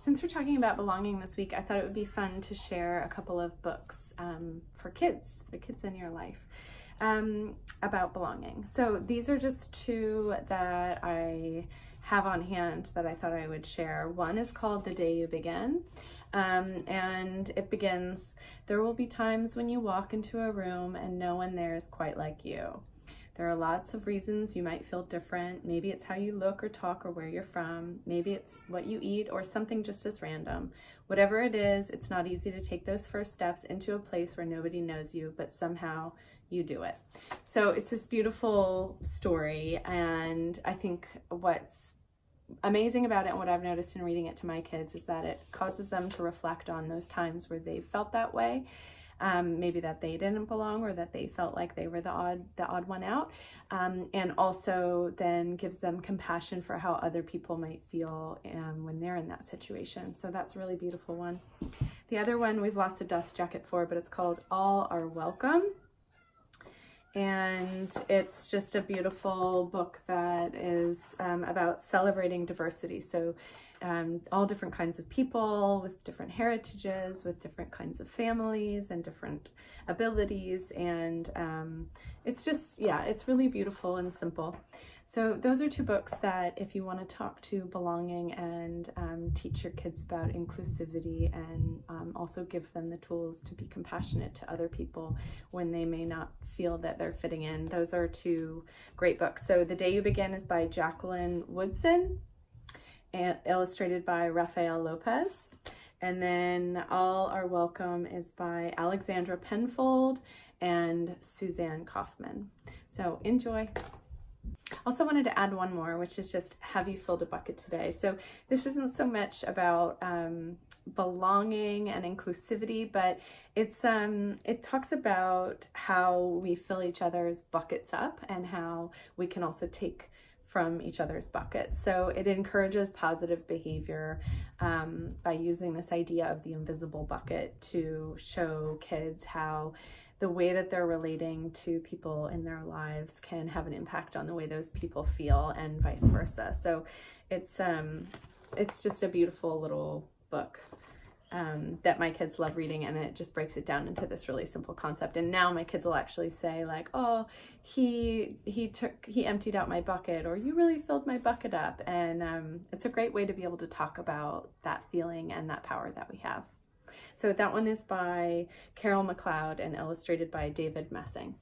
Since we're talking about belonging this week, I thought it would be fun to share a couple of books for kids, the kids in your life, about belonging. So these are just two that I have on hand that I thought I would share. One is called The Day You Begin, and it begins, "There will be times when you walk into a room and no one there is quite like you. There are lots of reasons you might feel different. Maybe it's how you look or talk or where you're from. Maybe it's what you eat or something just as random. Whatever it is, it's not easy to take those first steps into a place where nobody knows you, but somehow you do it." So it's this beautiful story, and I think what's amazing about it and what I've noticed in reading it to my kids is that it causes them to reflect on those times where they felt that way. Maybe that they didn't belong or that they felt like they were the odd one out, and also then gives them compassion for how other people might feel when they're in that situation. So that's a really beautiful one. The other one we've lost the dust jacket for, but it's called All Are Welcome. And it's just a beautiful book that is about celebrating diversity. So all different kinds of people with different heritages, with different kinds of families and different abilities. And it's just, yeah, it's really beautiful and simple. So those are two books that if you want to talk to belonging and teach your kids about inclusivity and also give them the tools to be compassionate to other people when they may not feel that they're fitting in, those are two great books. So The Day You Begin is by Jacqueline Woodson, and illustrated by Rafael Lopez. And then All Are Welcome is by Alexandra Penfold and Suzanne Kaufman. So enjoy. Also wanted to add one more, which is just, have you filled a bucket today? So this isn't so much about belonging and inclusivity, but it's it talks about how we fill each other's buckets up and how we can also take from each other's buckets. So it encourages positive behavior by using this idea of the invisible bucket to show kids how the way that they're relating to people in their lives can have an impact on the way those people feel and vice versa. So it's just a beautiful little book that my kids love reading, and it just breaks it down into this really simple concept. And now my kids will actually say like, "Oh, he emptied out my bucket," or "You really filled my bucket up." And it's a great way to be able to talk about that feeling and that power that we have. So that one is by Carol McLeod and illustrated by David Messing.